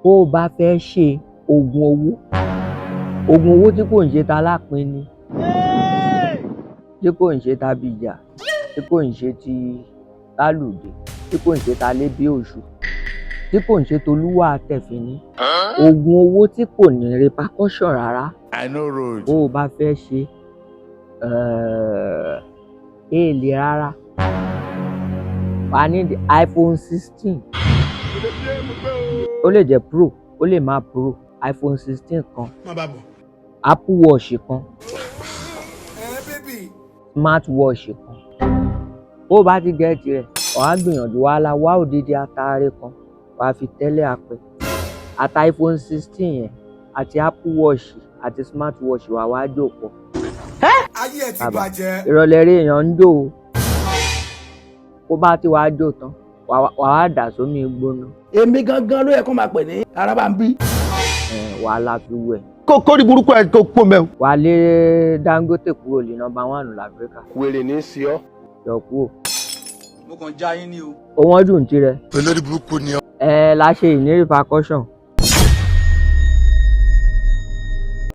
bó o bá fẹ́ ṣe oògùn owó tí kò ń ṣe ta lápín ni, tí kò ń ṣe ta bìjà, tí kò ń ṣe ti lálùdé, tí kò ń ṣe ta lébí òṣù, tí kò ń ṣe tolúwà tẹ̀fín ní, oògùn owó tí kò ní repercussion rárá. Bó o bá fẹ́ ṣe èèlè rárá, wà á ní iPhone 16, ó lè jẹ́ Pro, ó lè má Pro, iPhone 16 kan, Apple Watch kan, smart watch kan. Bó o bá ti gẹ̀ẹ́tì rẹ̀, wà á gbìyànjú wá òdìdí ataare kan, wà á fi tẹ́lẹ̀ apẹ̀. Àti iPhone 16 yẹn àti Apple Watch àti smart watch wà wá jò pọ̀. Ayé ẹ ti bàjẹ́. Ìrọ̀lẹ́ rí èèyàn ń jò o. Bó bá ti wá jò tán, wà á dà sómi gbóná. Èmi gangan ló yẹ kó máa pè ní Arábàmbí. Wà á la fi wẹ̀. Kó ní burúkú ẹ kó pọ̀ mẹ́. Wà á lé Dangote kúrò ní #1 l'Áfíríkà. Wèrè ní í sí ọ. Yọ kúrò. Mo kàn já yín ní o. Owó ọdún tirẹ̀. Olórí burúkú ni ọ. Láṣẹ ìní repercussion.